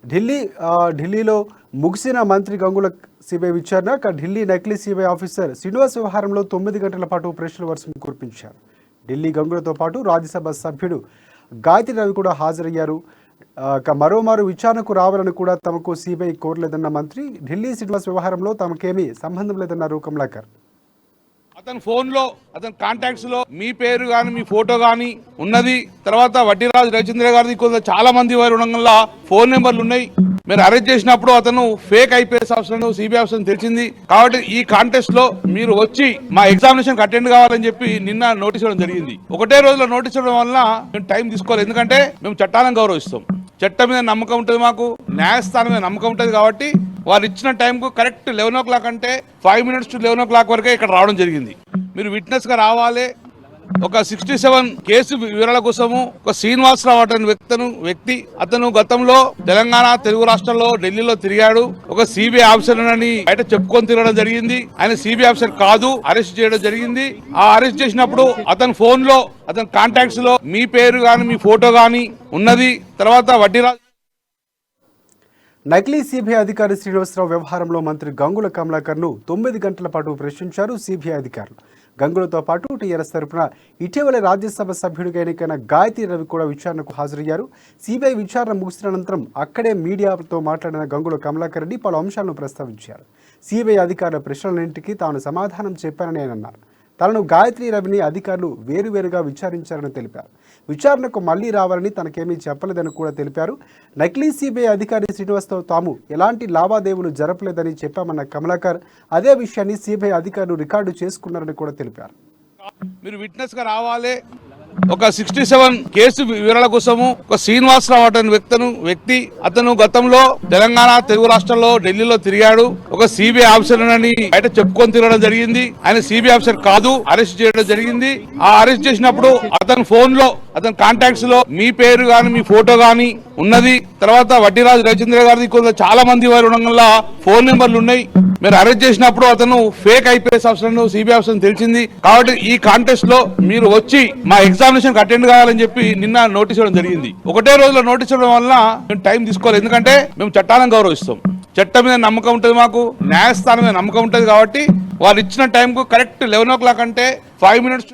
ఢిల్లీలో ముగిసిన మంత్రి గంగుల సిబిఐ విచారణ. ఢిల్లీ నకిలీ సిబిఐ ఆఫీసర్ శ్రీనివాస్ వ్యవహారంలో 9 గంటల పాటు ప్రశ్నల వర్షం కురిపించారు. ఢిల్లీ గంగులతో పాటు రాజ్యసభ సభ్యుడు గాయత్రి రవి కూడా హాజరయ్యారు. మరోమారు విచారణకు రావాలని కూడా తమకు సిబిఐ కోరలేదన్న మంత్రి. ఢిల్లీ శ్రీనివాస్ వ్యవహారంలో తమకేమీ సంబంధం లేదన్నారు కమలాకర్. అతని ఫోన్ లో అతని కాంటాక్ట్స్ లో మీ పేరు గాని మీ ఫోటో గాని ఉన్నది. తర్వాత వడ్డీరాజు రవిచంద్ర గారిది కొంత చాలా మంది వారి ఉండగా ఫోన్ నెంబర్లు ఉన్నాయి. మీరు అరెస్ట్ చేసినప్పుడు అతను fake IPS officer CBI officer తెలిసింది. కాబట్టి ఈ కాంటెస్ట్ లో మీరు వచ్చి మా ఎగ్జామినేషన్ అటెండ్ కావాలని చెప్పి నిన్న నోటీస్ ఇవ్వడం జరిగింది. ఒకటే రోజులో నోటీస్ ఇవ్వడం వల్ల మేము టైం తీసుకోవాలి. ఎందుకంటే మేము చట్టాలను గౌరవిస్తాం. చట్టం మీద నమ్మకం ఉంటుంది, మాకు న్యాయస్థానం మీద నమ్మకం ఉంటుంది. కాబట్టి వారు ఇచ్చిన టైంకు కరెక్ట్ 11 o'clock అంటే 5 minutes to 11 o'clock వరకే ఇక్కడ రావడం జరిగింది. మీరు విట్నెస్ గా రావాలి. ఒక 67 కేసు వివరాల కోసము ఒక శ్రీనివాసరావు అనే వ్యక్తి అతను గతంలో తెలంగాణ తెలుగు రాష్ట్రాల్లో ఢిల్లీలో తిరిగాడు. ఒక సిబిఐ ఆఫీసర్ అని బయట చెప్పుకొని తిరగడం జరిగింది. ఆయన సిబిఐ ఆఫీసర్ కాదు, అరెస్ట్ చేయడం జరిగింది. ఆ అరెస్ట్ చేసినప్పుడు అతని ఫోన్ లో అతని కాంటాక్ట్స్ లో మీ పేరు గాని మీ ఫోటో గాని ఉన్నది. తర్వాత వడ్డీరాజు నకిలీ సిబిఐ అధికారి శ్రీనివాసరావు వ్యవహారంలో మంత్రి గంగుల కమలాకర్ను 9 గంటల పాటు ప్రశ్నించారు సిబిఐ అధికారులు. గంగులతో పాటు టీఆర్ఎస్ తరఫున ఇటీవల రాజ్యసభ సభ్యుడిగా ఎన్నికైన గాయత్రి రవి కూడా విచారణకు హాజరయ్యారు. సిబిఐ విచారణ ముగిసిన అనంతరం అక్కడే మీడియాతో మాట్లాడిన గంగుల కమలాకర్ రెడ్డి పలు అంశాలను ప్రస్తావించారు. సిబిఐ అధికారుల ప్రశ్నలన్నింటికీ తాను సమాధానం చెప్పానని ఆయన అన్నారు. తనను గాయత్రి రవిని అధికారులు వేరువేరుగా విచారించారని తెలిపారు. విచారణకు మళ్లీ రావాలని తనకేమీ చెప్పలేదని కూడా తెలిపారు. నకిలీ సిబిఐ అధికారి శ్రీనివాస్తో తాము ఎలాంటి లావాదేవీలు జరపలేదని చెప్పామన్న కమలాకర్ అదే విషయాన్ని సిబిఐ అధికారులు రికార్డు చేసుకున్నారని కూడా తెలిపారు. మీరు విట్నెస్ గా రావాలి. ఒక 67 కేసు వివరాల కోసము ఒక శ్రీనివాసరావు అనే వ్యక్తి అతను గతంలో తెలంగాణ తెలుగు రాష్ట్రాల్లో ఢిల్లీలో తిరిగాడు. ఒక సిబిఐ ఆఫీసర్ అని బయట చెప్పుకొని తిరగడం జరిగింది. ఆయన సిబిఐ ఆఫీసర్ కాదు, అరెస్ట్ చేయడం జరిగింది. ఆ అరెస్ట్ చేసినప్పుడు అతని ఫోన్ లో అతని కాంటాక్ట్స్ లో మీ పేరు గాని మీ ఫోటో గాని ఉన్నది. తర్వాత వడ్డీరాజు రవిచంద్ర గారిది కొంత చాలా మంది వారి ఉండగా ఫోన్ నెంబర్లు ఉన్నాయి. మీరు అరెస్ట్ చేసినప్పుడు అతను fake IPS officer CBI officer తెలిసింది. కాబట్టి ఈ కాంటెస్ట్ లో మీరు వచ్చి మా ఎగ్జామినేషన్ అటెండ్ కావాలని చెప్పి నిన్న నోటీస్ ఇవ్వడం జరిగింది. ఒకటే రోజులో నోటీస్ ఇవ్వడం వల్ల మేము టైం తీసుకోవాలి. ఎందుకంటే మేము చట్టాలను గౌరవిస్తాం. చట్టం మీద నమ్మకం ఉంటుంది, మాకు న్యాయస్థానం మీద నమ్మకం ఉంటుంది. కాబట్టి వారు ఇచ్చిన టైంకు కరెక్ట్ 11 o'clock అంటే 5 minutes